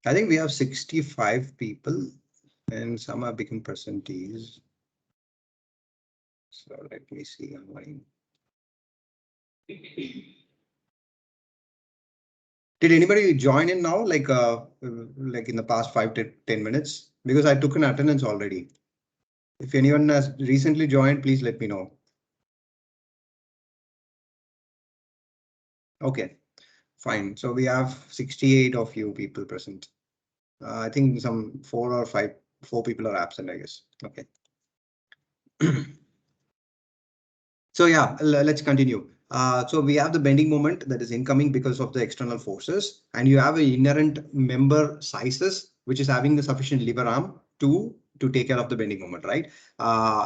I think we have 65 people and some have become percentage. So let me see online. Did anybody join in now, like in the past 5 to 10 minutes? Because I took an attendance already. If anyone has recently joined, please let me know. Okay, fine. So we have 68 of you people present. I think some 4 people are absent, I guess. Okay. So yeah, let's continue. So we have the bending moment that is incoming because of the external forces, and you have an inherent member sizes which is having the sufficient lever arm to take care of the bending moment, right?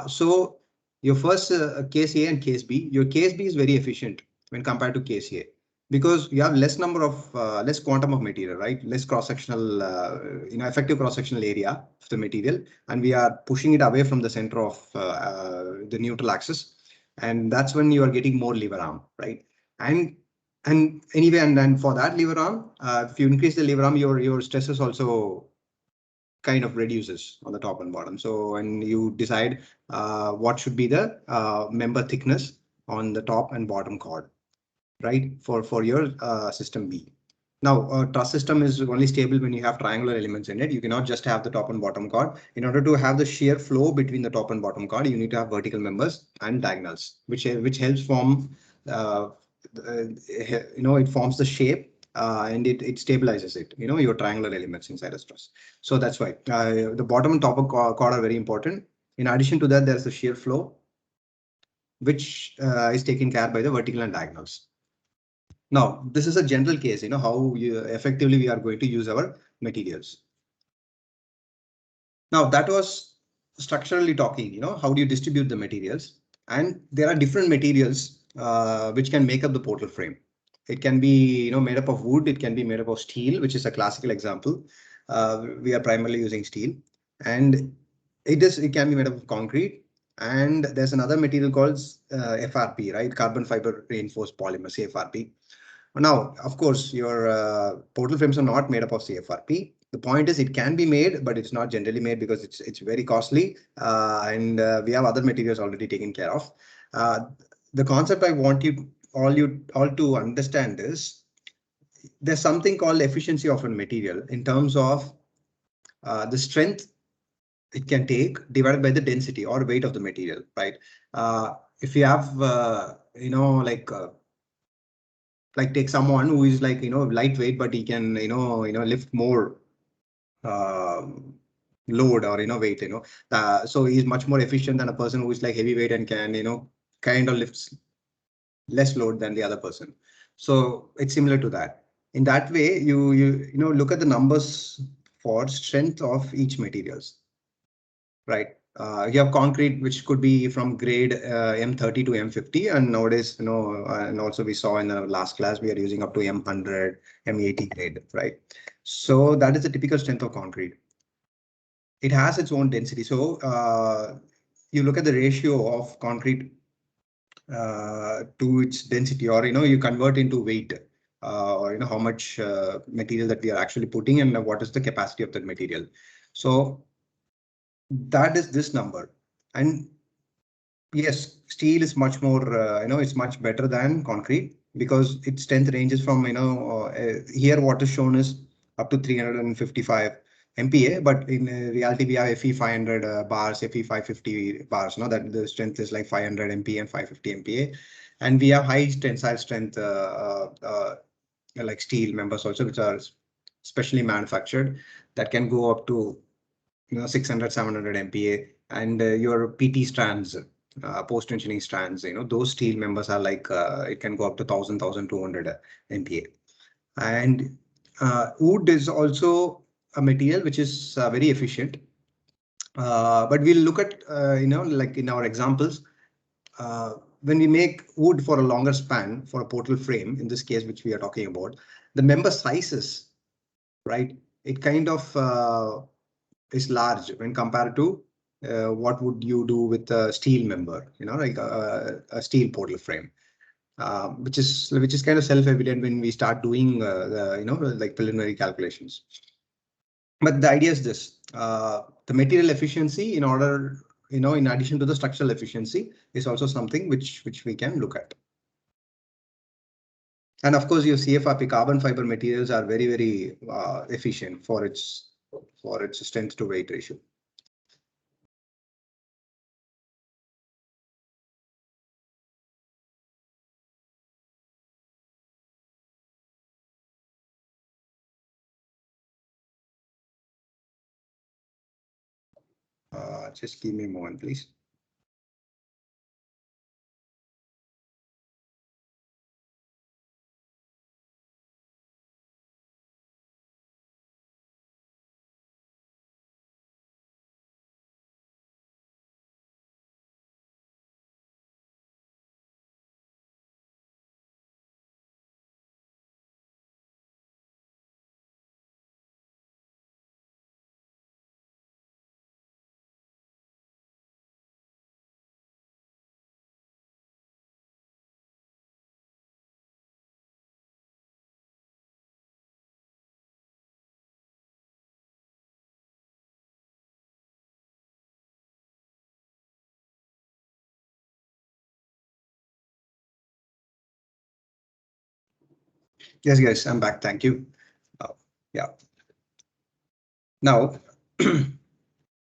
So your first case A and case B, your case B is very efficient when compared to case A because you have less number of less quantum of material, right? Less cross-sectional, effective cross-sectional area of the material, and we are pushing it away from the center of the neutral axis, and that's when you are getting more lever arm, right? And anyway, and then for that lever arm, if you increase the lever arm, your stresses also kind of reduces on the top and bottom. So when you decide what should be the member thickness on the top and bottom chord, right, for your system B. Now, a truss system is only stable when you have triangular elements in it. You cannot just have the top and bottom chord. In order to have the shear flow between the top and bottom chord, you need to have vertical members and diagonals, which helps form, it forms the shape and it stabilizes it, your triangular elements inside a truss. So that's why the bottom and top of chord are very important. In addition to that, there's the shear flow, which is taken care by the vertical and diagonals. Now, this is a general case, how effectively we are going to use our materials. Now, that was structurally talking, how do you distribute the materials? And there are different materials which can make up the portal frame. It can be, made up of wood. It can be made up of steel, which is a classical example. We are primarily using steel, and it can be made up of concrete. And there's another material called FRP, right? Carbon fiber reinforced polymer, CFRP. Now, of course, your portal frames are not made up of CFRP. The point is it can be made, but it's not generally made because it's very costly, and we have other materials already taken care of. The concept I want you all to understand is there's something called efficiency of a material in terms of the strength it can take divided by the density or weight of the material, right? If you have, like take someone who is like lightweight, but he can lift more load or weight, so he's much more efficient than a person who is like heavyweight and can kind of lifts less load than the other person. So it's similar to that. In that way, you look at the numbers for strength of each materials, right? You have concrete, which could be from grade M30 to M50, and nowadays, and also we saw in the last class, we are using up to M100, M80 grade, right? So that is the typical strength of concrete. It has its own density. So you look at the ratio of concrete to its density, or you convert into weight, or how much material that we are actually putting, and what is the capacity of that material. So that is this number. And yes, steel is much more, it's much better than concrete because its strength ranges from, here what is shown is up to 355 MPa, but in reality we have FE 500 bars, FE 550 bars, that the strength is like 500 MPa and 550 MPa. And we have high tensile strength, like steel members also, which are specially manufactured, that can go up to 600, 700 MPa, and your PT strands, post-tensioning strands, those steel members are like, it can go up to 1000, 1200 MPa. And wood is also a material which is very efficient. But we'll look at, like in our examples, when we make wood for a longer span for a portal frame, in this case, which we are talking about, the member sizes, right? It kind of is large when compared to what would you do with a steel member, like a steel portal frame, which is kind of self-evident when we start doing the like preliminary calculations. But the idea is this, the material efficiency in order, in addition to the structural efficiency, is also something which we can look at. And of course, your CFRP carbon fiber materials are very, very efficient for its strength to weight ratio. Just give me a moment, please. Yes, guys, I'm back. Thank you. Yeah. Now,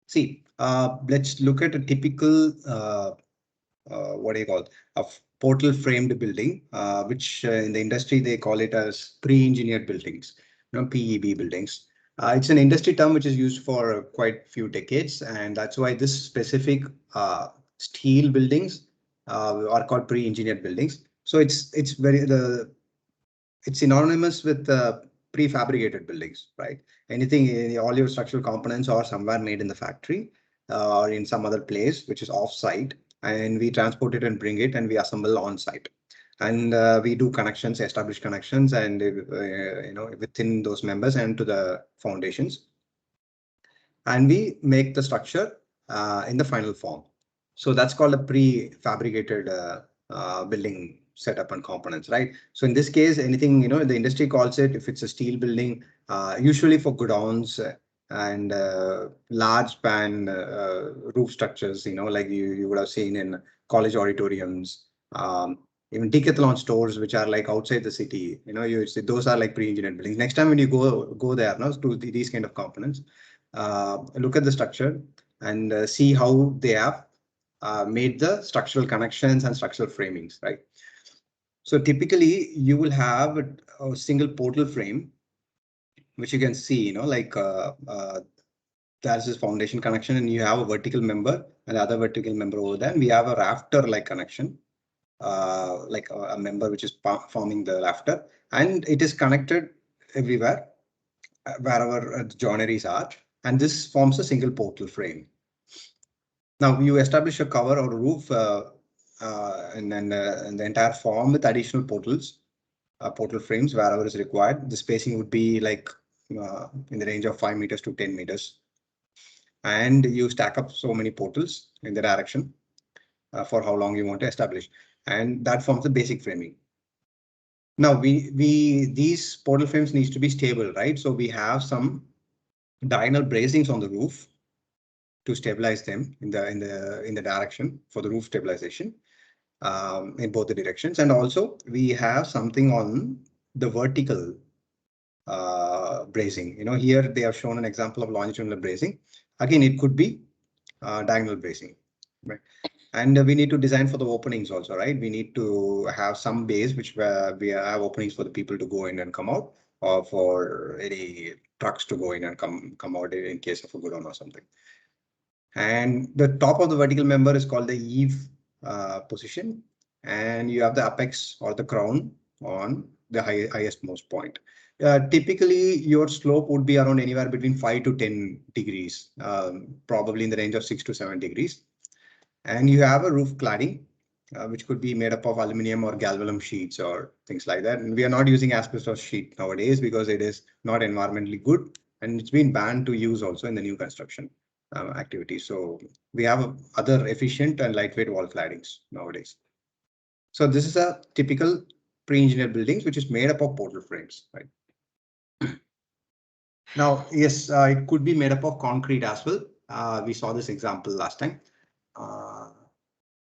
see, let's look at a typical, what do you call, a portal framed building, which in the industry they call it as pre-engineered buildings, PEB buildings. It's an industry term which is used for quite a few decades, and that's why this specific steel buildings are called pre-engineered buildings. So it's synonymous with prefabricated buildings, right? Anything, all your structural components are somewhere made in the factory or in some other place which is off-site, and we transport it and bring it and we assemble on-site. And we do connections, establish connections, and within those members and to the foundations. And we make the structure in the final form. So that's called a prefabricated building setup and components, right? So in this case, anything, the industry calls it, if it's a steel building, usually for godowns and large span roof structures, like you would have seen in college auditoriums, even Decathlon stores, which are like outside the city, you see those are like pre-engineered buildings. Next time when you go there, to these kind of components, look at the structure and see how they have made the structural connections and structural framings, right? So typically you will have a single portal frame, which you can see, there's this foundation connection and you have a vertical member and the other vertical member over there. And we have a rafter-like connection, like a member which is forming the rafter, and it is connected everywhere, wherever the joineries are. And this forms a single portal frame. Now you establish a cover or a roof and then the entire form with additional portal frames wherever is required. The spacing would be like in the range of 5 meters to 10 meters. And you stack up so many portals in the direction for how long you want to establish. And that forms the basic framing. Now these portal frames needs to be stable, right? So we have some diagonal bracings on the roof to stabilize them in the direction for the roof stabilization in both the directions. And also we have something on the vertical bracing. Here they have shown an example of longitudinal bracing. Again, it could be diagonal bracing, right? And we need to design for the openings also, right? We need to have some base which we have openings for the people to go in and come out, or for any trucks to go in and come out in case of a godown or something. And the top of the vertical member is called the eave position, and you have the apex or the crown on the highest most point. Typically, your slope would be around anywhere between 5 to 10 degrees, probably in the range of 6 to 7 degrees. And you have a roof cladding, which could be made up of aluminum or galvanum sheets or things like that. And we are not using asbestos sheet nowadays because it is not environmentally good, and it's been banned to use also in the new construction activity. So we have other efficient and lightweight wall claddings nowadays. So this is a typical pre-engineered buildings, which is made up of portal frames, right? Now, yes, it could be made up of concrete as well. We saw this example last time.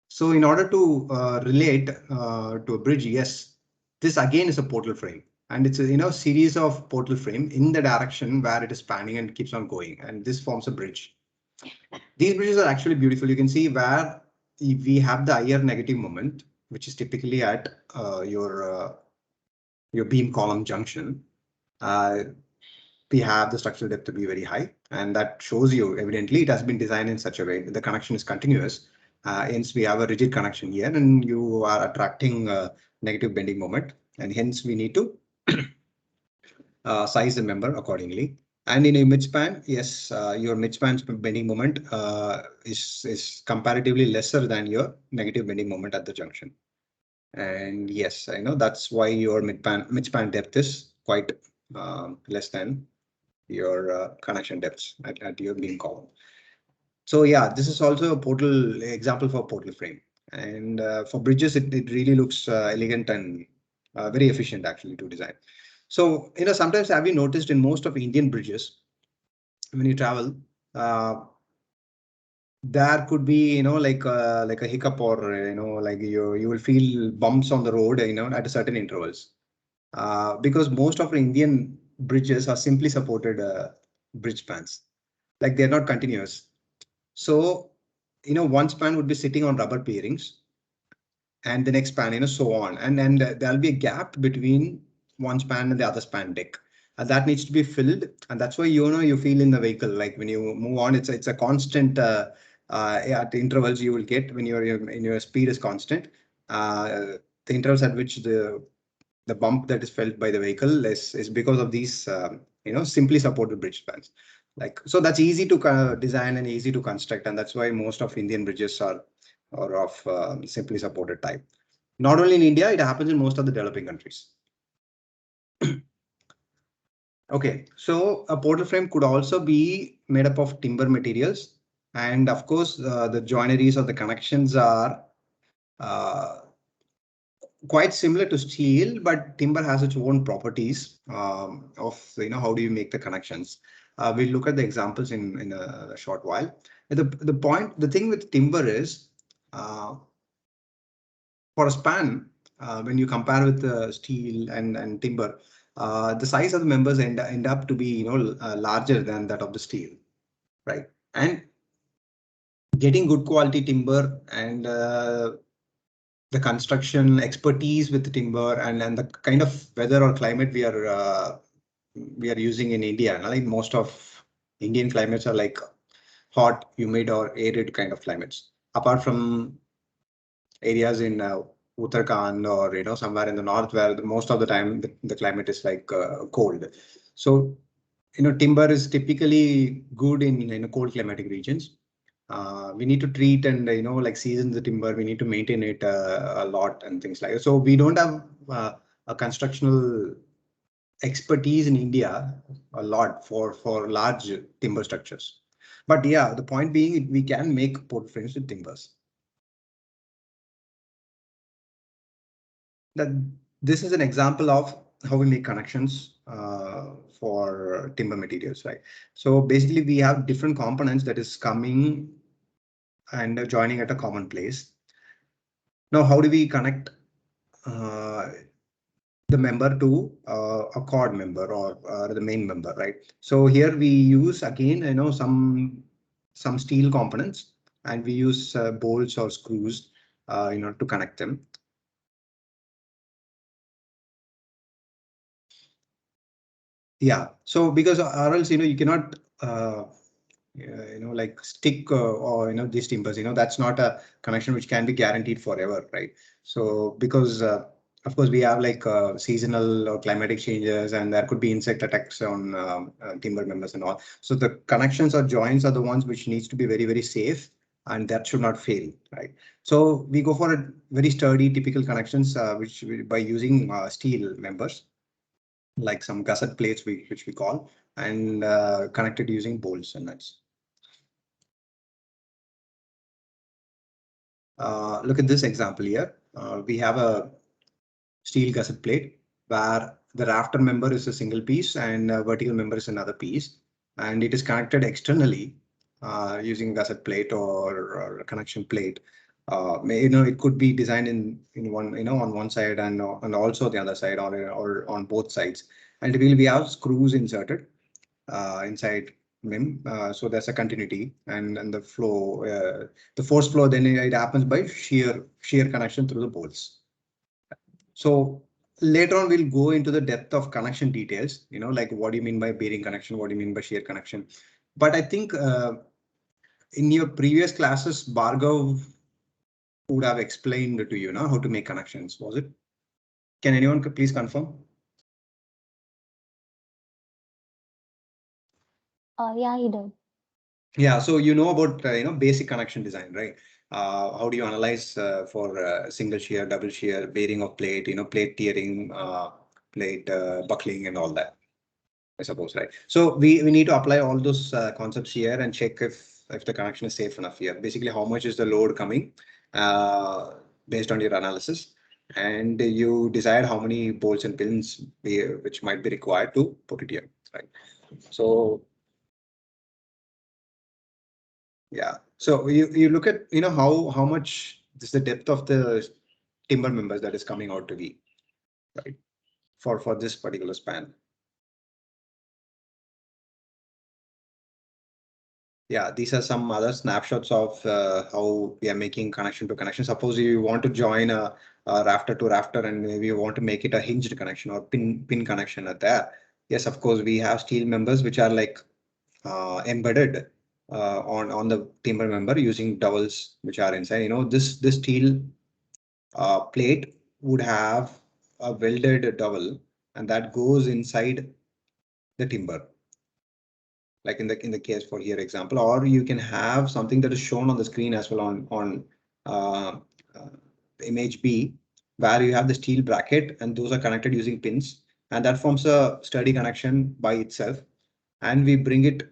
So in order to relate to a bridge, yes, this again is a portal frame. And it's a series of portal frame in the direction where it is spanning and keeps on going. And this forms a bridge. These bridges are actually beautiful. You can see where we have the higher negative moment, which is typically at your beam column junction. We have the structural depth to be very high, and that shows you evidently it has been designed in such a way that the connection is continuous. Hence, we have a rigid connection here, and you are attracting negative bending moment, and hence we need to size the member accordingly. And in a midspan, yes, your midspan bending moment is comparatively lesser than your negative bending moment at the junction. And yes, I know that's why your midspan depth is quite less than your connection depths at your beam column. So yeah, this is also a portal example for portal frame. And for bridges, it really looks elegant and very efficient actually to design. So, sometimes have you noticed in most of Indian bridges, when you travel, there could be, like a hiccup or, like you will feel bumps on the road, at a certain intervals. Because most of the Indian bridges are simply supported bridge spans, like they're not continuous. So, one span would be sitting on rubber bearings and the next span, so on. And there'll be a gap between one span and the other span deck. And that needs to be filled. And that's why, you feel in the vehicle, like when you move on, it's a constant, at intervals you will get when your speed is constant. The intervals at which the bump that is felt by the vehicle is because of these, simply supported bridge spans. So that's easy to design and easy to construct. And that's why most of Indian bridges are of simply supported type. Not only in India, it happens in most of the developing countries. Okay, so a portal frame could also be made up of timber materials. And of course, the joineries or the connections are uh, quite similar to steel, but timber has its own properties of, how do you make the connections. We'll look at the examples in a short while. The thing with timber is, for a span, when you compare with steel and timber, the size of the members end up to be larger than that of the steel, right? And getting good quality timber and the construction expertise with the timber and the kind of weather or climate we are using in India. Like most of Indian climates are like hot, humid, or arid kind of climates. Apart from areas in Uttarakhand or somewhere in the north where most of the time the climate is like cold. So timber is typically good in cold climatic regions. We need to treat and like season the timber. We need to maintain it a lot and things like that. So we don't have a constructional expertise in India a lot for large timber structures. But yeah, the point being we can make port frames with timbers. That this is an example of how we make connections for timber materials, right? So basically we have different components that is coming and joining at a common place. Now, how do we connect the member to a chord member or the main member, right? So here we use again, some steel components, and we use bolts or screws, to connect them. Yeah. So because or else, you cannot, like stick or, these timbers, that's not a connection which can be guaranteed forever, right? So because of course we have like seasonal or climatic changes, and there could be insect attacks on timber members and all. So the connections or joints are the ones which needs to be very, very safe, and that should not fail, right? So we go for a very sturdy typical connections, which by using steel members, like some gusset plates, which we call, and connected using bolts and nuts. Look at this example here. We have a steel gusset plate, where the rafter member is a single piece and vertical member is another piece, and it is connected externally using gusset plate or a connection plate. It could be designed in one, on one side and also the other side, or on both sides. And we have screws inserted inside MIM, so there's a continuity and the flow, the force flow. Then it happens by shear connection through the bolts. So later on, we'll go into the depth of connection details, like what do you mean by bearing connection? What do you mean by shear connection? But I think in your previous classes, Bhargav would have explained to you now how to make connections, was it? Can anyone please confirm? Yeah, he did. Yeah, so you know about basic connection design, right? How do you analyze for single shear, double shear, bearing of plate, plate tearing, plate buckling, and all that, I suppose, right? So we need to apply all those concepts here and check if the connection is safe enough here. Basically, how much is the load coming based on your analysis, and you decide how many bolts and pins which might be required to put it here, right? So yeah, so you look at how much is the depth of the timber members that is coming out to be, right, for this particular span. Yeah, these are some other snapshots of how we are making connection to connection. Suppose you want to join a rafter to rafter, and maybe you want to make it a hinged connection or pin connection at there. Yes, of course, we have steel members which are like embedded on the timber member using dowels which are inside. This steel plate would have a welded dowel, and that goes inside the timber, like in the case for here example. Or you can have something that is shown on the screen as well on uh, uh, image B, where you have the steel bracket and those are connected using pins, and that forms a sturdy connection by itself. And we bring it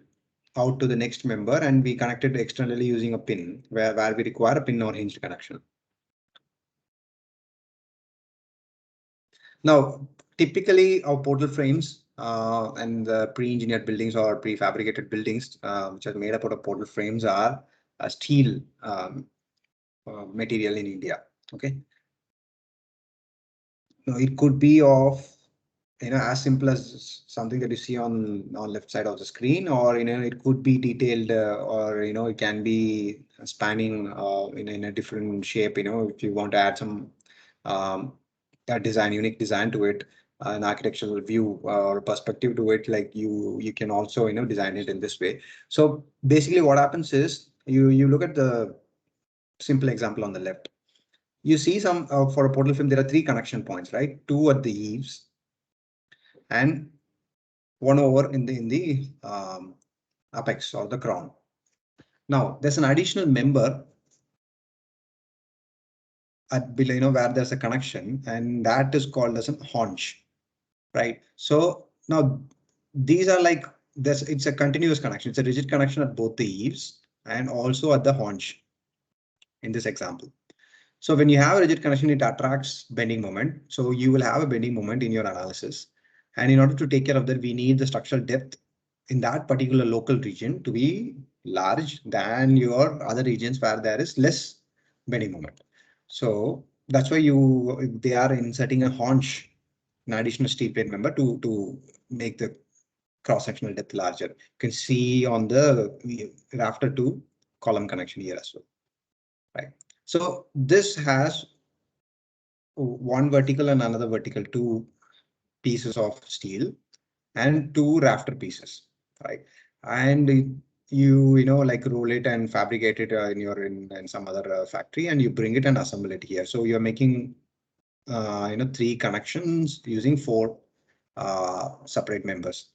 out to the next member and we connect it externally using a pin where we require a pin or hinged connection. Now, typically our portal frames and the pre-engineered buildings or prefabricated buildings, which are made up out of portal frames, are a steel material in India. Okay. Now, it could be of as simple as something that you see on left side of the screen, or it could be detailed, or it can be spanning in a different shape. If you want to add some unique design to it, an architectural view or perspective to it, like you can also design it in this way. So basically what happens is you look at the simple example on the left. You see some for a portal frame there are 3 connection points, right? 2 at the eaves and 1 over in the apex or the crown. Now there's an additional member at below, where there's a connection, and that is called as a haunch, right? So now these are like this. It's a continuous connection. It's a rigid connection at both the eaves and also at the haunch in this example. So when you have a rigid connection, it attracts bending moment. So you will have a bending moment in your analysis. And in order to take care of that, we need the structural depth in that particular local region to be large than your other regions where there is less bending moment. So that's why they are inserting a haunch, an additional steel plate member to make the cross-sectional depth larger. You can see on the rafter to column connection here as well, right? So this has one vertical and another vertical, 2 pieces of steel and 2 rafter pieces, right? And you like roll it and fabricate it in some other factory, and you bring it and assemble it here. So you're making 3 connections using 4 separate members.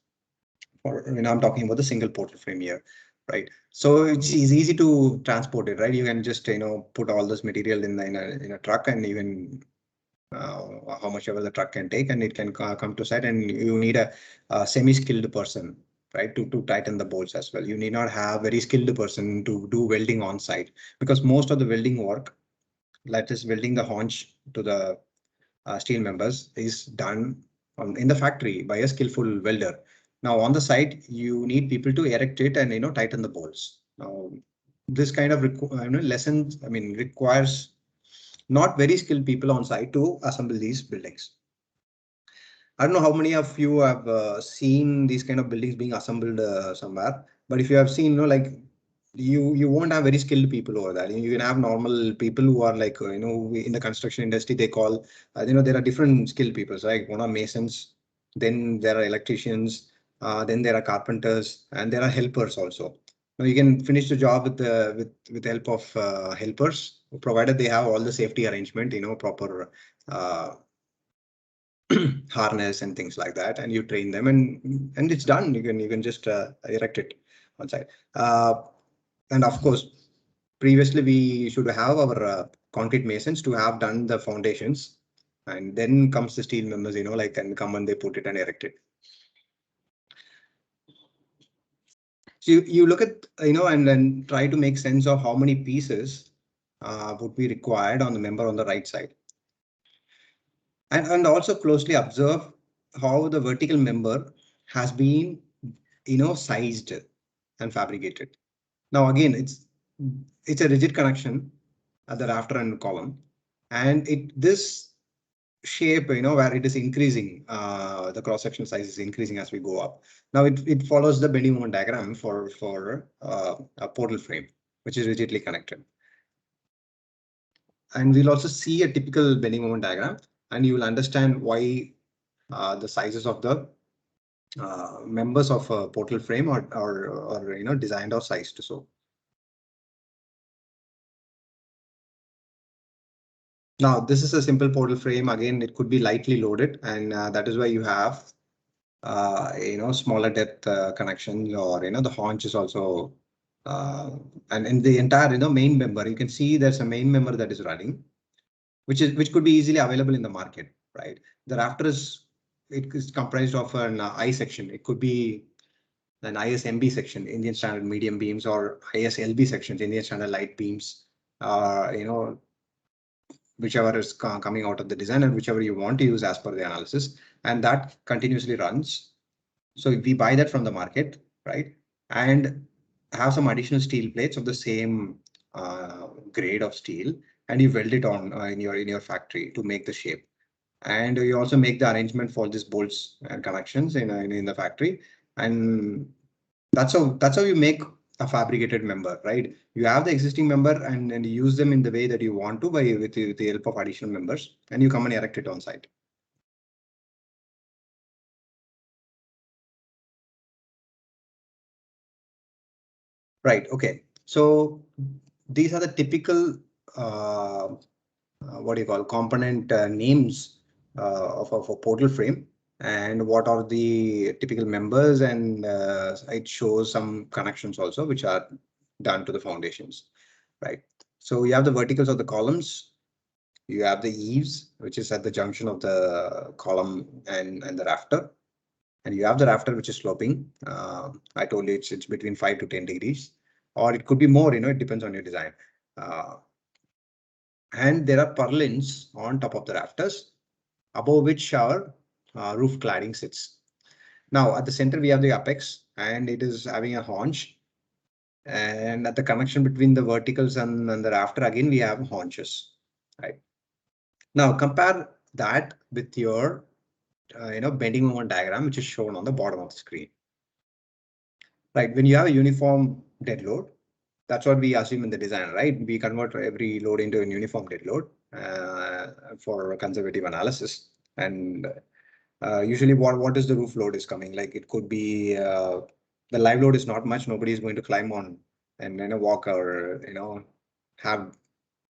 Or I'm talking about the single portal frame here, right? So it's easy to transport it, right? You can just put all this material in a truck, and even how much ever the truck can take, and it can come to site, and you need a semi-skilled person, right, to tighten the bolts as well. You need not have very skilled person to do welding on site, because most of the welding work, that is welding the haunch to the steel members, is done in the factory by a skillful welder. Now on the site, you need people to erect it and tighten the bolts. Now this kind of lessons, I mean, requires not very skilled people on site to assemble these buildings. I don't know how many of you have seen these kind of buildings being assembled somewhere, but if you have seen, like you won't have very skilled people over there. You can have normal people who are like, in the construction industry, they call, there are different skilled people, right? One are masons, then there are electricians, then there are carpenters, and there are helpers also. Now you can finish the job with the help of helpers, provided they have all the safety arrangement, proper harness and things like that, and you train them, and it's done. You can just erect it on site. And of course, previously we should have our concrete masons to have done the foundations, and then comes the steel members, like, and come and they put it and erect it. So you look at, and then try to make sense of how many pieces would be required on the member on the right side. And also closely observe how the vertical member has been, sized and fabricated. Now again, it's a rigid connection at the rafter and column, and this shape, where it is increasing, the cross section size is increasing as we go up. Now it follows the bending moment diagram for a portal frame, which is rigidly connected. And we'll also see a typical bending moment diagram, and you will understand why the sizes of the members of a portal frame or designed or sized. So now this is a simple portal frame. Again, it could be lightly loaded, and that is why you have smaller depth connections, or the haunch is also and in the entire main member, you can see there's a main member that is running, which could be easily available in the market, right? The rafter it is comprised of an I section. It could be an ISMB section, Indian Standard Medium Beams, or ISLB sections, Indian Standard Light Beams, whichever is coming out of the design and whichever you want to use as per the analysis, and that continuously runs. So we buy that from the market, right? And have some additional steel plates of the same grade of steel, and you weld it on in your factory to make the shape. And you also make the arrangement for these bolts and connections in the factory, and that's how you make a fabricated member, right? You have the existing member and you use them in the way that you want to with the help of additional members, and you come and erect it on site. Right. Okay. So these are the typical what do you call component names of a portal frame, and what are the typical members, and it shows some connections also which are done to the foundations, right? So you have the verticals of the columns, you have the eaves, which is at the junction of the column and the rafter, and you have the rafter which is sloping. I told you it's between 5 to 10 degrees, or it could be more, it depends on your design. And there are purlins on top of the rafters, above which our roof cladding sits. Now at the center we have the apex, and it is having a haunch, and at the connection between the verticals and the rafter, again we have haunches, right? Now compare that with your bending moment diagram, which is shown on the bottom of the screen. Right, when you have a uniform dead load, that's what we assume in the design, right? We convert every load into a uniform dead load for conservative analysis. And usually what is the roof load is coming? Like it could be the live load is not much. Nobody is going to climb on and walk or have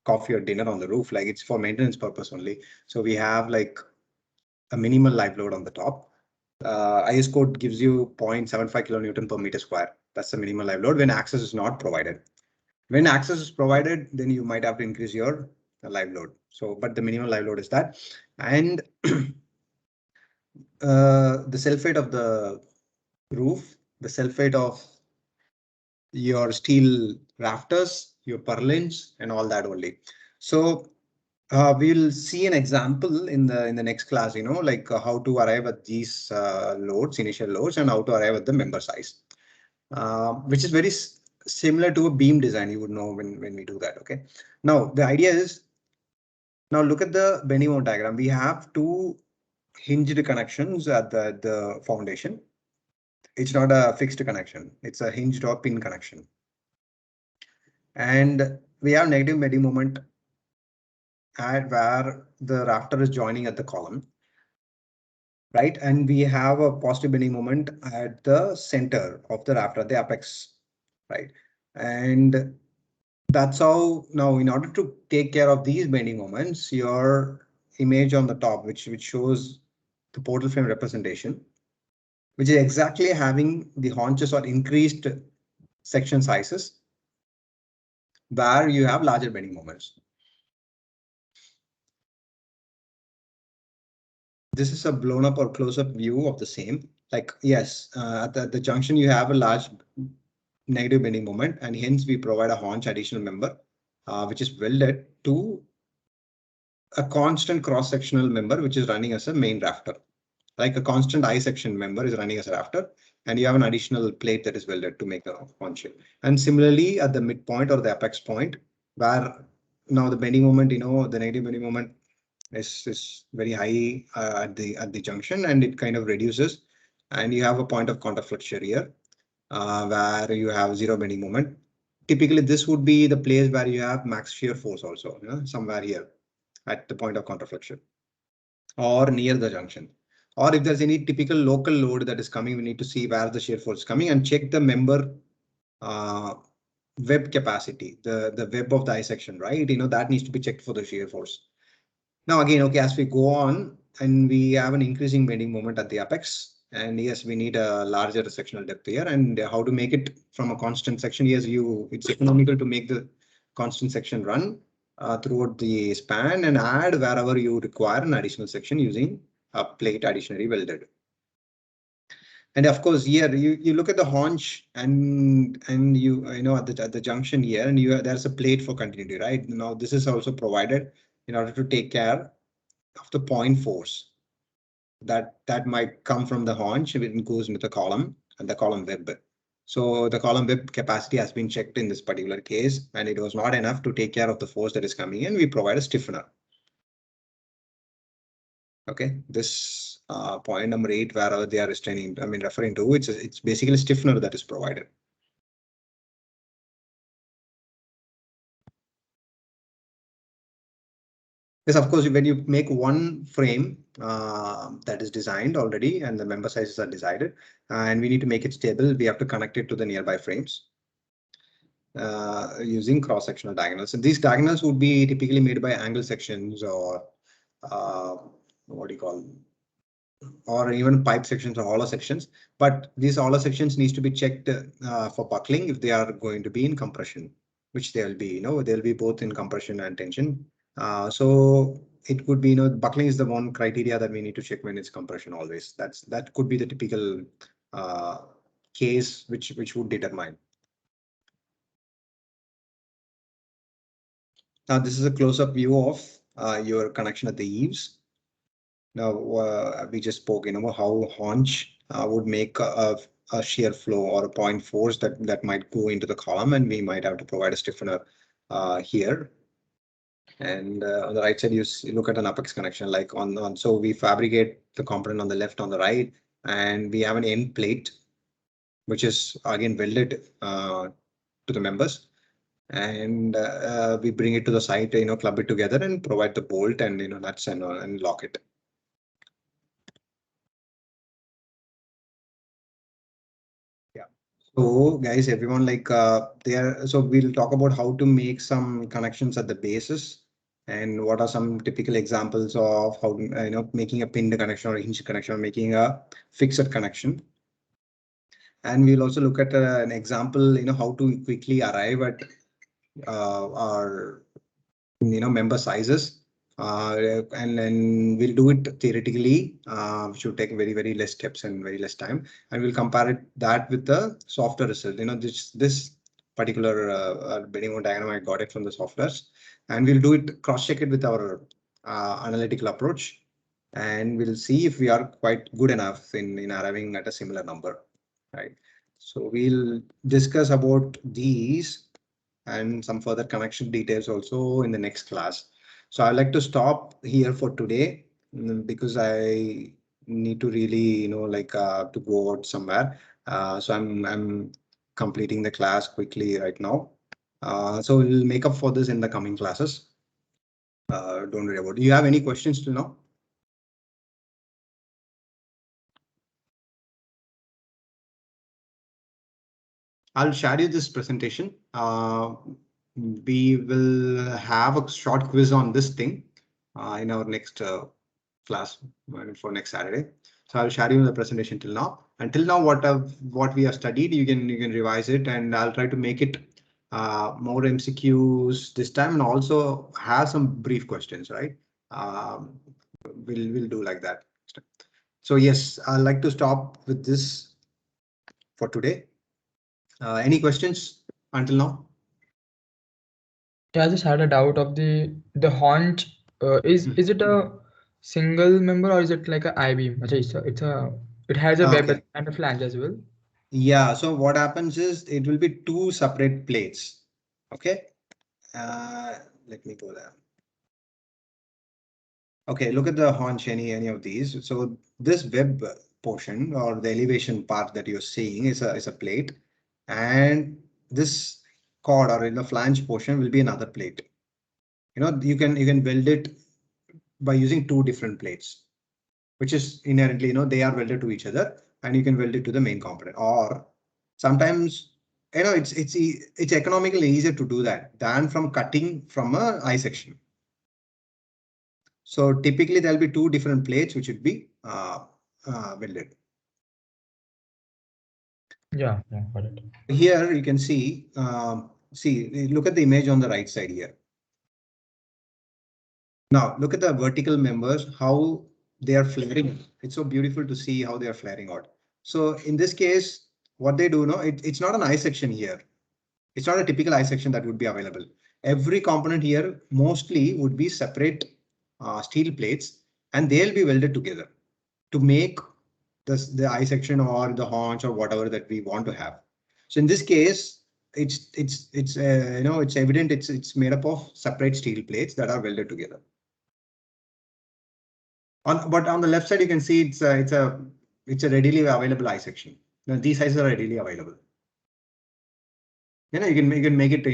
coffee or dinner on the roof. Like it's for maintenance purpose only. So we have like a minimal live load on the top. IS code gives you 0.75 kilonewton per meter square. That's the minimal live load when access is not provided. When access is provided, then you might have to increase your live load. So, but the minimum live load is that. And the self-weight of the roof, the self-weight of your steel rafters, your purlins, and all that only. So We'll see an example in the next class, like how to arrive at these loads, initial loads, and how to arrive at the member size, which is very similar to a beam design. You would know when we do that. Okay. Now the idea is, now look at the bending moment diagram. We have two hinged connections at the foundation. It's not a fixed connection. It's a hinged or pin connection. And we have negative bending moment at where the rafter is joining at the column, right? And we have a positive bending moment at the center of the rafter, the apex, right? And that's how now, in order to take care of these bending moments, your image on the top, which shows the portal frame representation, which is exactly having the haunches or increased section sizes where you have larger bending moments. This is a blown up or close up view of the same. Like, yes, at the junction, you have a large negative bending moment, and hence we provide a haunch additional member, which is welded to a constant cross-sectional member, which is running as a main rafter. Like a constant I section member is running as a rafter, and you have an additional plate that is welded to make the haunch. And similarly, at the midpoint or the apex point, where now the bending moment, the negative bending moment is very high at the junction, and it kind of reduces, and you have a point of contact flexure here, where you have zero bending moment. Typically, this would be the place where you have max shear force also, somewhere here at the point of contact flexure or near the junction. Or if there's any typical local load that is coming, we need to see where the shear force is coming and check the member web capacity, the web of the I section, right? That needs to be checked for the shear force. Now again, okay, as we go on and we have an increasing bending moment at the apex, and yes, we need a larger sectional depth here. And how to make it from a constant section? Yes, it's economical to make the constant section run throughout the span and add wherever you require an additional section using a plate additionally welded. And of course, here you look at the haunch and at the junction here, and there's a plate for continuity, right? Now this is also provided in order to take care of the point force that might come from the haunch when it goes into the column and the column web. So the column web capacity has been checked in this particular case, and it was not enough to take care of the force that is coming in. We provide a stiffener. Okay, this point number 8, where they are referring to, it's basically stiffener that is provided. Yes, of course, when you make one frame that is designed already and the member sizes are decided, and we need to make it stable, we have to connect it to the nearby frames using cross-sectional diagonals. And these diagonals would be typically made by angle sections or what do you call, or even pipe sections or hollow sections. But these hollow sections needs to be checked for buckling if they are going to be in compression, which they'll be. They'll be both in compression and tension. So it could be, buckling is the one criteria that we need to check when it's compression always. That could be the typical case which would determine. Now this is a close-up view of your connection at the eaves. Now we just spoke, how haunch would make a shear flow or a point force that might go into the column, and we might have to provide a stiffener here. And on the right side, you look at an apex connection, like so we fabricate the component on the left, on the right, and we have an end plate, which is again welded to the members. And we bring it to the site, club it together and provide the bolt and, nuts and lock it. Yeah. So guys, everyone, like so we'll talk about how to make some connections at the bases and what are some typical examples of how, making a pinned connection or a hinge connection or making a fixed connection. And we'll also look at an example, how to quickly arrive at our, member sizes. And then we'll do it theoretically, which will take very, very less steps and very less time. And we'll compare that with the software result. This particular bidding diagram. I got it from the softwares, and we'll do it, cross-check it with our analytical approach, and we'll see if we are quite good enough in arriving at a similar number, right? So we'll discuss about these and some further connection details also in the next class. So I'd like to stop here for today because I need to really, to go out somewhere. So I'm completing the class quickly right now. So we'll make up for this in the coming classes. Don't worry about it. Do you have any questions till now? I'll share you this presentation. We will have a short quiz on this thing in our next class for next Saturday. So I'll share you the presentation till now. Until now, what we have studied, you can revise it, and I'll try to make it more MCQs this time, and also have some brief questions, right? We'll do like that. So yes, I'd like to stop with this for today. Any questions until now? Yeah, I just had a doubt of the haunch. Is it a single member or is it like a I-beam? It has a web Okay. and a flange as well. Yeah. So what happens is it will be two separate plates. Okay. Let me go there. Okay. Look at the haunch. Any of these. So this web portion or the elevation part that you're seeing is a plate, and this cord or in the flange portion will be another plate. You can weld it by using two different plates, which is inherently, they are welded to each other, and you can weld it to the main component. Or sometimes, it's economically easier to do that than from cutting from a I section. So typically there'll be two different plates which would be welded. Yeah, got it. Here you can see, look at the image on the right side here. Now look at the vertical members, how they are flaring. It's so beautiful to see how they are flaring out. So in this case, what they do, it's not an I section here. It's not a typical I section that would be available. Every component here mostly would be separate steel plates, and they'll be welded together to make the I section or the haunch or whatever that we want to have. So in this case, it's evident it's made up of separate steel plates that are welded together. But on the left side, you can see it's a readily available I section. Now these sizes are readily available. You can make it,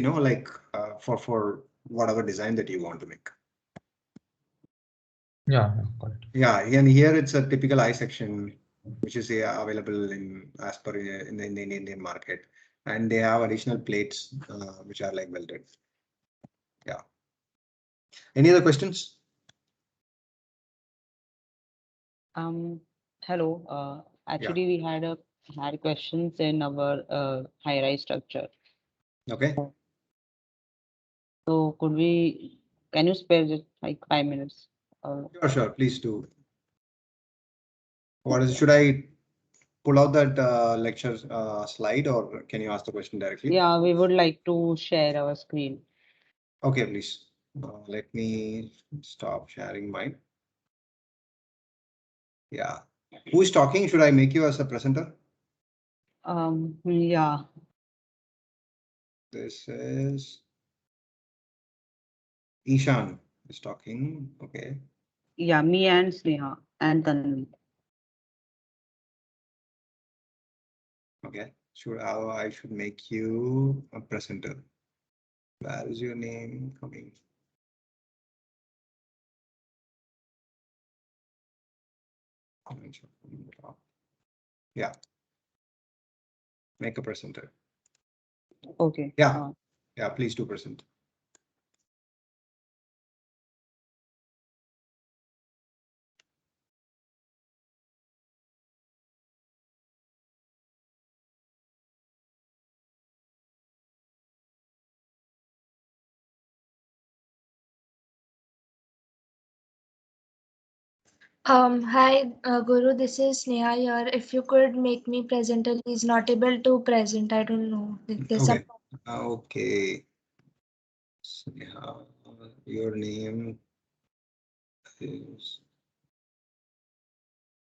for whatever design that you want to make. Yeah, got it. Yeah, and here it's a typical I section, which is available as per in the Indian market, and they have additional plates which are like welded. Yeah. Any other questions? Hello. Actually, we had questions in our high-rise structure. Okay. So can you spare just like 5 minutes? Sure. Please do. Should I pull out that lecture slide, or can you ask the question directly? Yeah, we would like to share our screen. Okay, please. Let me stop sharing mine. Yeah. Who is talking? Should I make you as a presenter? Yeah. This is Ishan is talking. Okay. Yeah, me and Sneha and Tanvi. Okay. I should make you a presenter. Where is your name coming? Yeah. Make a presenter. Okay. Yeah. Yeah, please do present. Hi, Guru, this is Sneha here. If you could make me presenter, he's not able to present. I don't know. There's some Okay. Okay. Sneha, your name is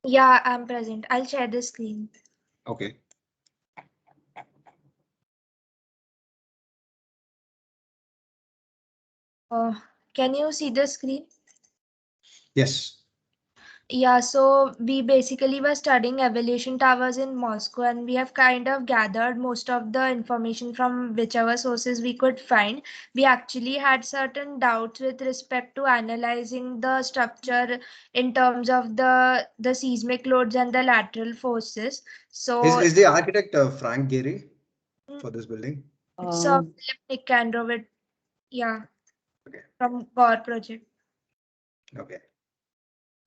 Yeah, I'm present. I'll share the screen. okay. Can you see the screen? Yes. Yeah, so we basically were studying evolution towers in Moscow, and we have kind of gathered most of the information from whichever sources we could find. We actually had certain doubts with respect to analyzing the structure in terms of the seismic loads and the lateral forces. So Is the architect Frank Gehry for this building? it's Um, Philip Nicandrovich, yeah, Okay. from Gore project. Okay.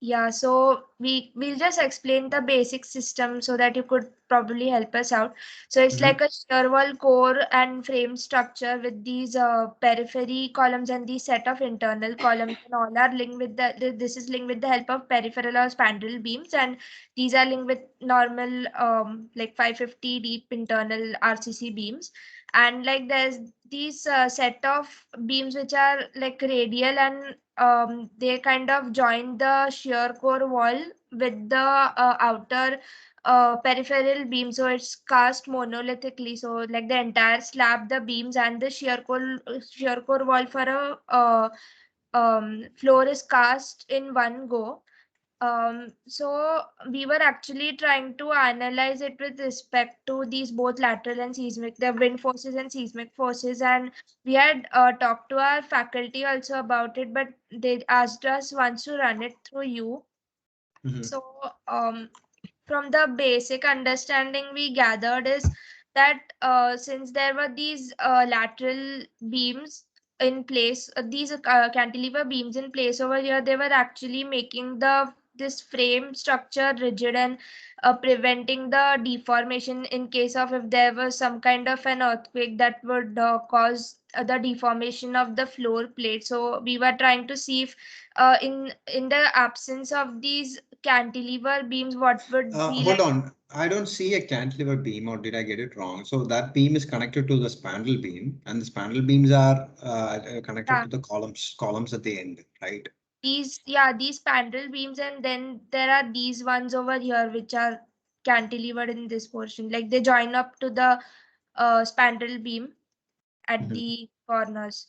Yeah, so we'll just explain the basic system so that you could probably help us out. So it's like a shear wall core and frame structure with these periphery columns and the set of internal columns, and all are linked with this is linked with the help of peripheral or spandrel beams, and these are linked with normal like 550 deep internal RCC beams. And like there's these set of beams which are like radial, and they kind of join the shear core wall with the outer peripheral beam, so it's cast monolithically. So like the entire slab, the beams and the shear core wall for a floor is cast in one go. So we were actually trying to analyze it with respect to these both lateral and seismic, the wind forces and seismic forces, and we had talked to our faculty also about it, but they asked us once to run it through you. So from the basic understanding we gathered is that since there were these lateral beams in place, these cantilever beams in place over here, they were actually making this frame structure rigid and preventing the deformation in case of if there was some kind of an earthquake that would cause the deformation of the floor plate. So we were trying to see if in the absence of these cantilever beams, what would be Hold like? on. I don't see a cantilever beam, or did I get it wrong? So that beam is connected to the spandrel beam, and the spandrel beams are connected Yeah, to the columns at the end, right? these spandrel beams, and then there are these ones over here which are cantilevered in this portion. Like they join up to the spandrel beam at Mhm. the corners.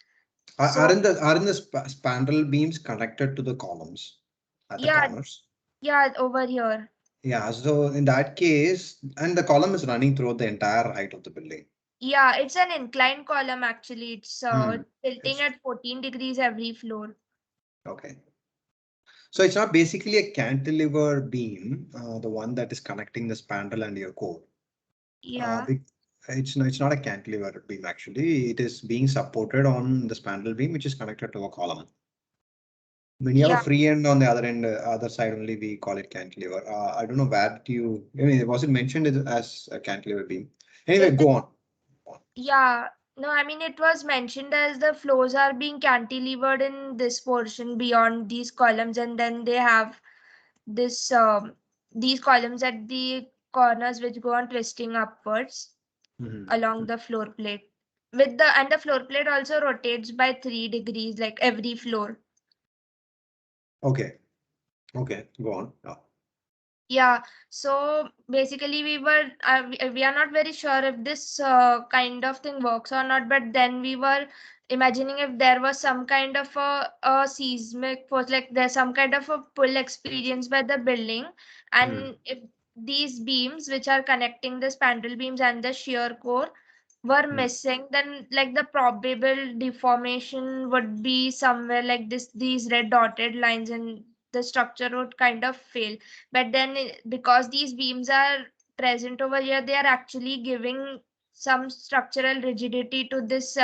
Are So aren't the spandrel beams connected to the columns at the yeah, corners? yeah, over here. Yeah. So in that case, and the column is running throughout the entire height of the building. Yeah, it's an inclined column actually. It's Hmm. tilting It's at 14 degrees every floor. okay. So it's not basically a cantilever beam, the one that is connecting the spandrel and your core. Yeah, It's not a cantilever beam actually. It is being supported on the spandrel beam, which is connected to a column. When you have yeah. a free end on the other end, other side only, we call it cantilever. I don't know where do you. I mean, was it mentioned as a cantilever beam? Anyway, It go on. Yeah, no, I mean, it was mentioned as the floors are being cantilevered in this portion beyond these columns, and then they have this these columns at the corners which go on twisting upwards Mhm. along the floor plate. And the floor plate also rotates by 3 degrees, like every floor. Okay. Okay. Go on. Yeah, so basically we are not very sure if this kind of thing works or not, but then we were imagining if there was some kind of a seismic force, like there's some kind of a pull experience by the building, Hmm. and if these beams which are connecting the spandrel beams and the shear core were Hmm. missing, then like the probable deformation would be somewhere like these red dotted lines, and the structure would kind of fail. But then because these beams are present over here, they are actually giving some structural rigidity to this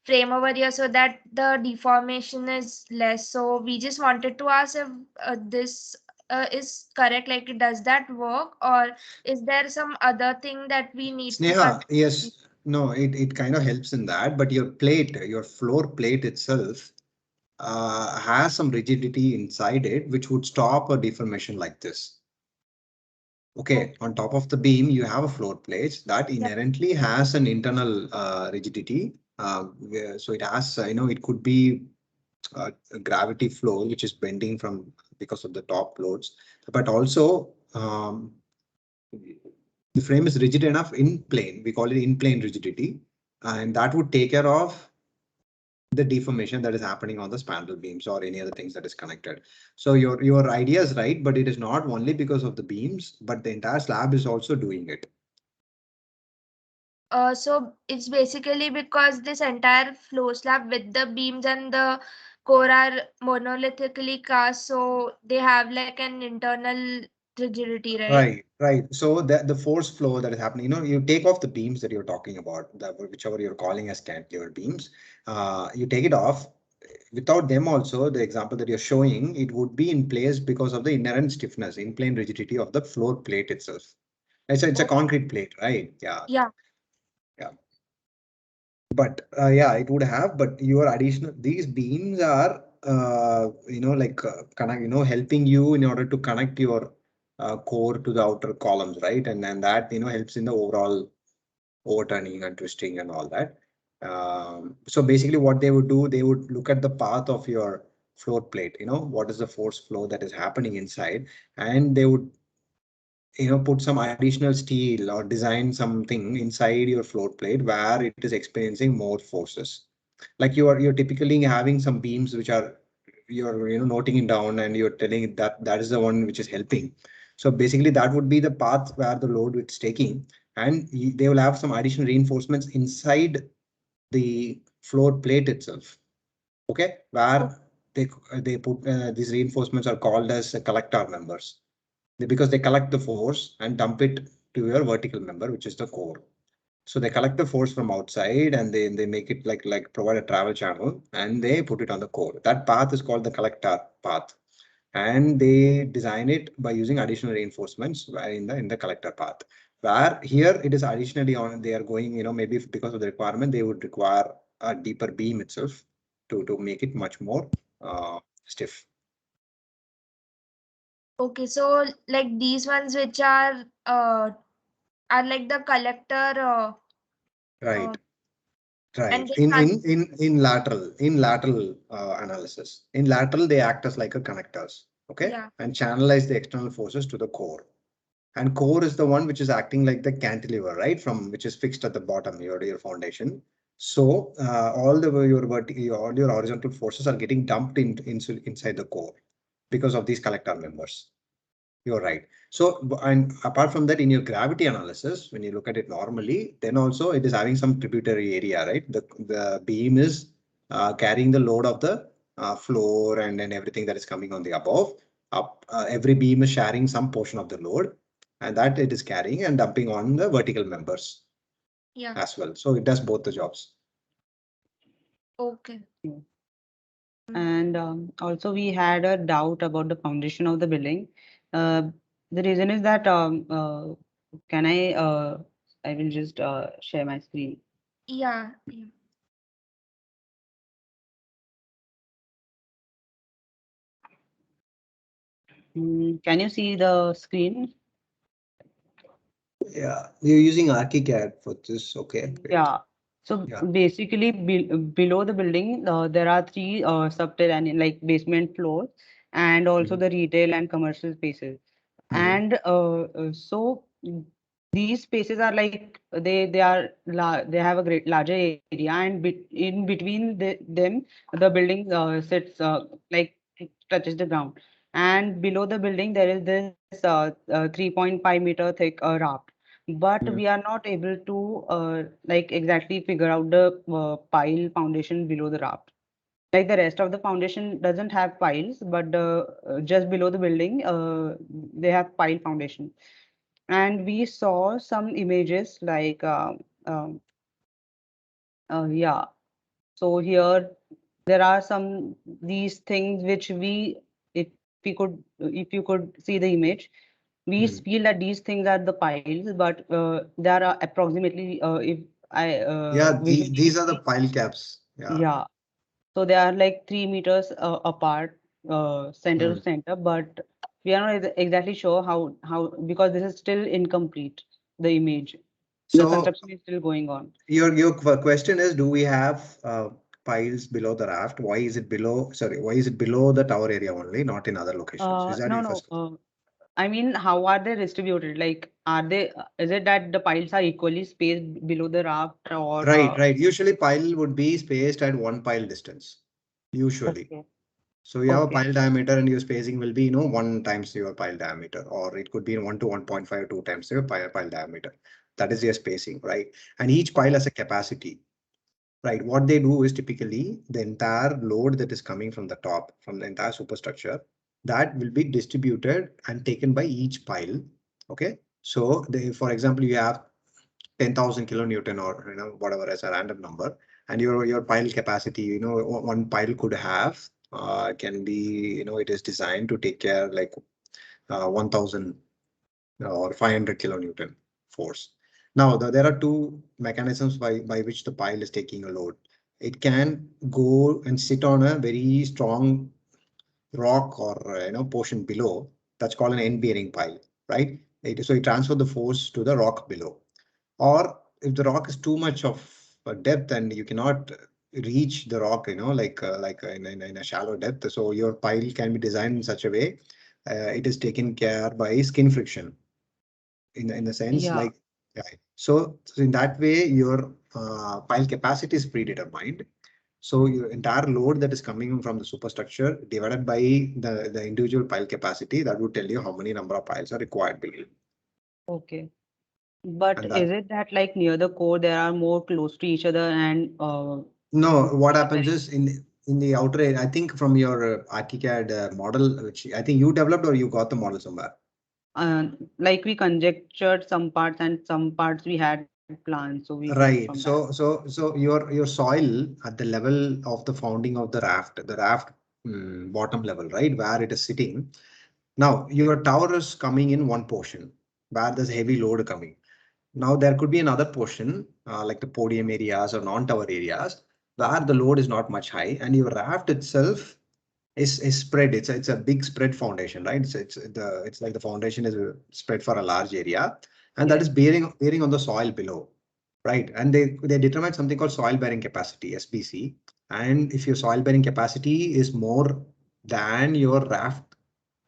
frame over here, so that the deformation is less. So we just wanted to ask if this is correct, like does that work, or is there some other thing that we need to Sneha, consider? yes. No, it kind of helps in that, but your plate, your floor plate itself, has some rigidity inside it, which would stop a deformation like this. Okay, on top of the beam, you have a floor plate that inherently has an internal rigidity. So it has, it could be a gravity flow, which is bending from because of the top loads, but also the frame is rigid enough in plane. We call it in plane rigidity, and that would take care of the deformation that is happening on the spandrel beams or any other things that is connected. So your idea is right, but it is not only because of the beams, but the entire slab is also doing it. So it's basically because this entire flow slab with the beams and the core are monolithically cast, so they have like an internal rigidity, right? Right. So the force flow that is happening, you take off the beams that you're talking about, whichever you're calling as cantilever beams, you take it off. Without them also, the example that you're showing, it would be in place because of the inherent stiffness, in plane rigidity of the floor plate itself. It's a concrete plate, right? Yeah. Yeah. But yeah, it would have, but your additional, these beams are, helping you in order to connect your core to the outer columns, right? And then that, helps in the overall overturning and twisting and all that. So basically what they would do, they would look at the path of your floor plate, what is the force flow that is happening inside, and they would put some additional steel or design something inside your float plate where it is experiencing more forces. Like you're typically having some beams which are you're noting it down and you're telling it that is the one which is helping. So basically that would be the path where the load is taking, and they will have some additional reinforcements inside the floor plate itself. Okay, where they put these reinforcements are called as collector members, because they collect the force and dump it to your vertical member, which is the core. So they collect the force from outside and they make it like provide a travel channel and they put it on the core. That path is called the collector path, and they design it by using additional reinforcements in the collector path. Where here it is additionally on, they are going, maybe because of the requirement, they would require a deeper beam itself to make it much more stiff. Okay, so like these ones which are like the collector. Right. Right. And they In lateral analysis, in lateral they act as like a connectors, okay, Yeah. and channelize the external forces to the core. And core is the one which is acting like the cantilever, right, from which is fixed at the bottom, your foundation. So all your horizontal forces are getting dumped inside the core because of these collector members. You're right. So, and apart from that, in your gravity analysis, when you look at it normally, then also it is having some tributary area, right? The beam is carrying the load of the floor and everything that is coming on the above. Every beam is sharing some portion of the load, and that it is carrying and dumping on the vertical members as well. So it does both the jobs. Okay. And also we had a doubt about the foundation of the building. The reason is that can I will just share my screen. Yeah. Can you see the screen? Yeah, you're using ArchiCAD for this. Okay. Great. Yeah. So Yeah. basically, below the building, there are three subterranean, like basement floors, and also the retail and commercial spaces. And so these spaces are like they have a great larger area, and in between them, the building sits like it touches the ground. And below the building, there is this 3.5-meter thick raft, but we are not able to like exactly figure out the pile foundation below the raft. Like the rest of the foundation doesn't have piles, but just below the building, they have pile foundation. And we saw some images like yeah. So here there are some these things which if you could see the image, we feel that these things are the piles, but there are approximately if I these are the pile caps. yeah. So they are like 3 meters apart, center to center, but we are not exactly sure how because this is still incomplete, the image. The So construction is still going on. your question is, do we have piles below the raft? Why is it below? Sorry, why is it below the tower area only, not in other locations? Is that No, your no. first question? I mean, how are they distributed? Like, are they? Is it that the piles are equally spaced below the raft, or? Right. Usually pile would be spaced at one pile distance. Usually. Okay. So you have a Okay. pile diameter and your spacing will be, 1 times your pile diameter, or it could be 1 to 1.5, 2 times your pile diameter. That is your spacing, right? And each pile has a capacity, right? What they do is typically the entire load that is coming from the top, from the entire superstructure, that will be distributed and taken by each pile. Okay. So for example, you have 10,000 kilonewton or whatever as a random number, and your pile capacity, one pile could have can be, it is designed to take care like 1,000 or 500 kilonewton force. Now there are two mechanisms by which the pile is taking a load. It can go and sit on a very strong rock or portion below. That's called an end bearing pile, right? So it transfers the force to the rock below. Or if the rock is too much of a depth and you cannot reach the rock, like in a shallow depth, so your pile can be designed in such a way it is taken care by skin friction. In the sense Yeah. like, yeah. So in that way, your pile capacity is predetermined. So your entire load that is coming from the superstructure divided by the individual pile capacity, that would tell you how many number of piles are required below. Okay. But And is it that like near the core there are more close to each other and no, what not happens very- is in the outer area, I think from your ArchiCAD model, which I think you developed or you got the model somewhere. like we conjectured some parts and some parts we had plans, so we went Right. from that. So your soil at the level of the founding of the raft bottom level, right, where it is sitting. Now your tower is coming in one portion where there's heavy load coming. Now there could be another portion like the podium areas or non-tower areas where the load is not much high, and your raft itself is spread. It's a big spread foundation, right? It's like the foundation is spread for a large area, and that is bearing on the soil below, right? And they determine something called soil bearing capacity, SBC. And if your soil bearing capacity is more than your raft,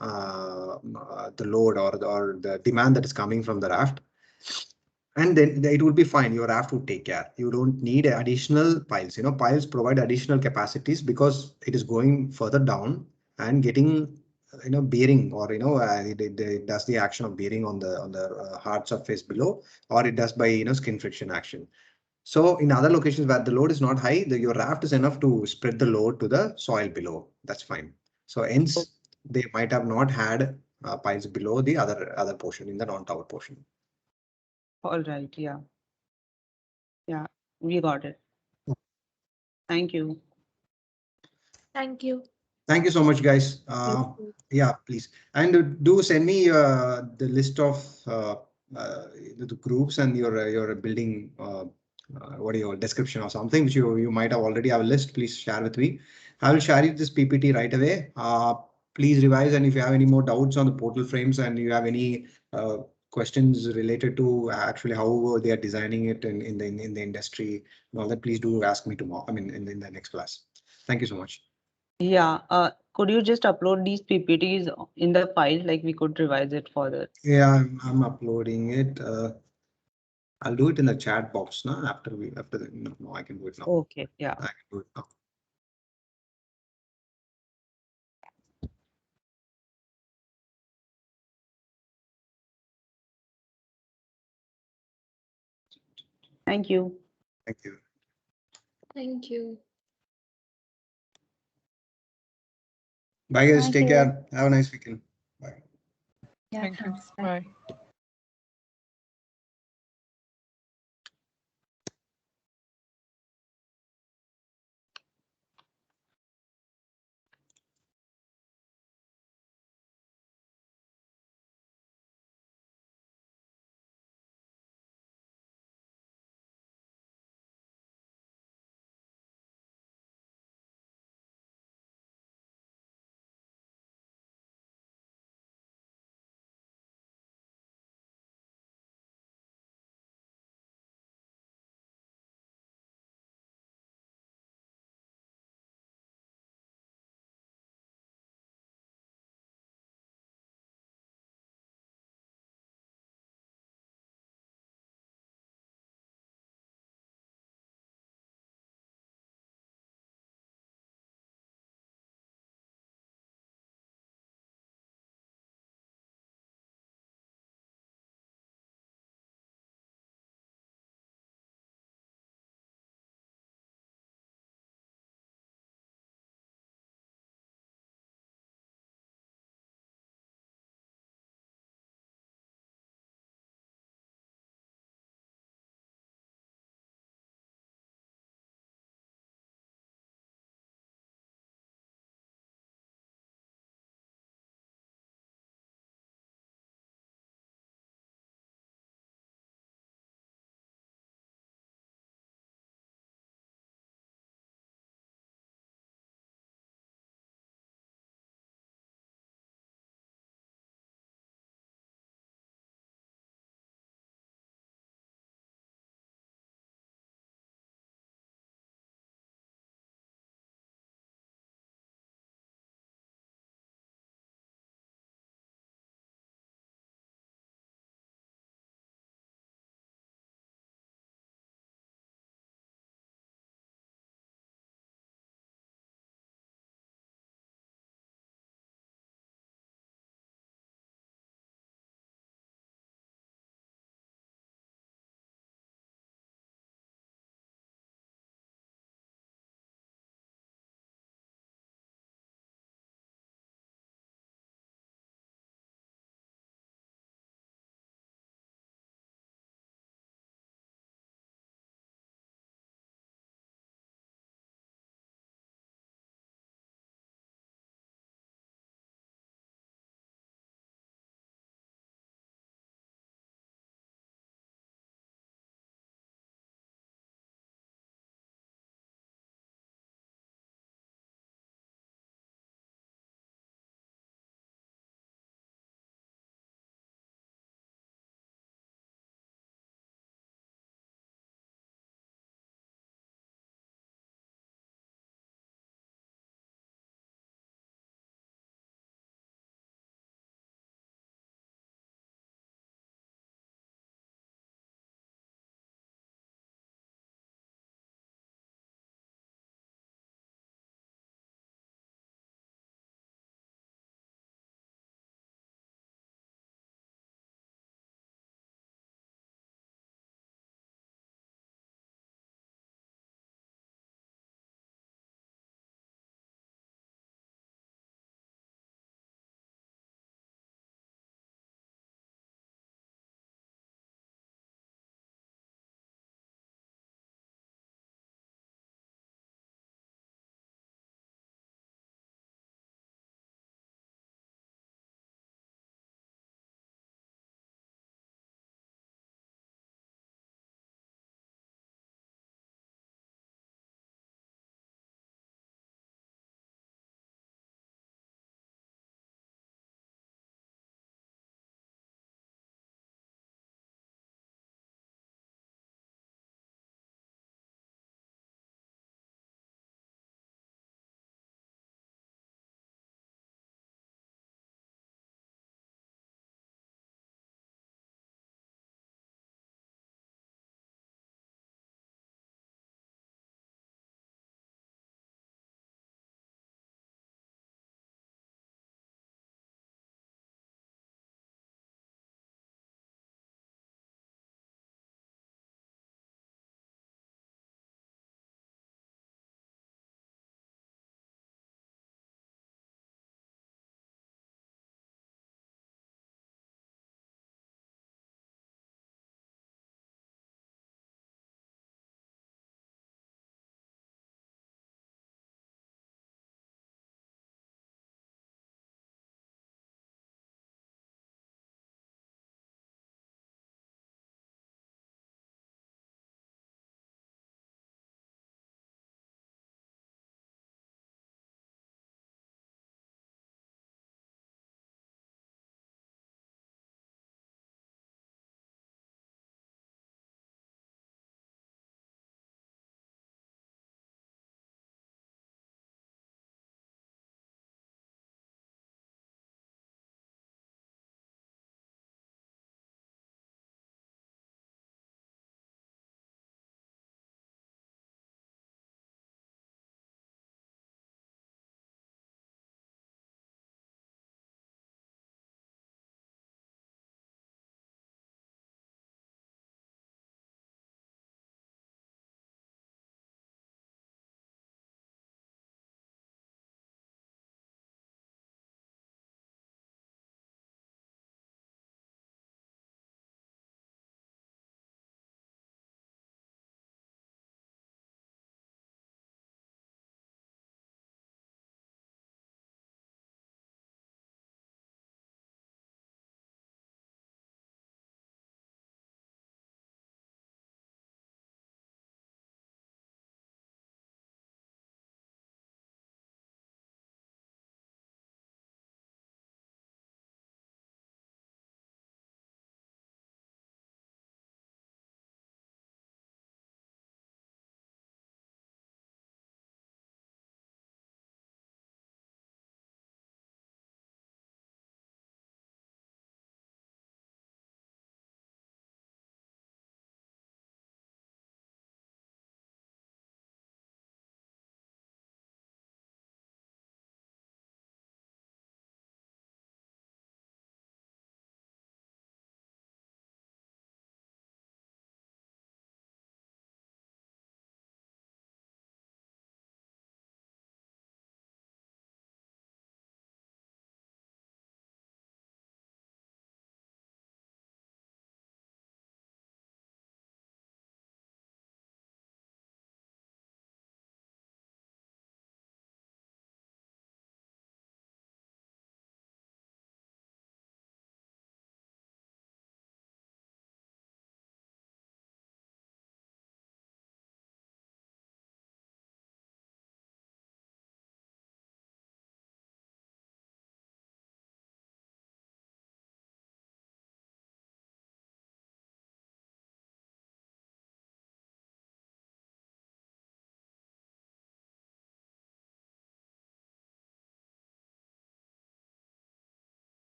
the load or the demand that is coming from the raft, and then it would be fine. Your raft would take care. You don't need additional piles. Piles provide additional capacities because it is going further down and getting, bearing, or it does the action of bearing on the hard surface below, or it does by skin friction action. So in other locations where the load is not high, your raft is enough to spread the load to the soil below. That's fine. So hence they might have not had piles below the other portion in the non-tower portion. All right. Yeah. Yeah. We got it. Thank you. Thank you. Thank you so much, guys. Yeah, please. And do send me the list of the groups and your building, what are your description or something, which you might have already have a list. Please share with me. I will share you this PPT right away. Please revise, and if you have any more doubts on the portal frames and you have any questions related to actually how they are designing it in the industry and all that, please do ask me tomorrow. I mean, in the next class. Thank you so much. Yeah. Could you just upload these PPTs in the file? Like we could revise it further. Yeah, I'm uploading it. I'll do it in the chat box now. After the no, I can do it now. Okay. Yeah. I can do it now. Thank you. Thank you. Thank you. Bye guys. Thank Take you. care. Have a nice weekend. Bye. Yeah, Thank you. thanks. Bye. Bye.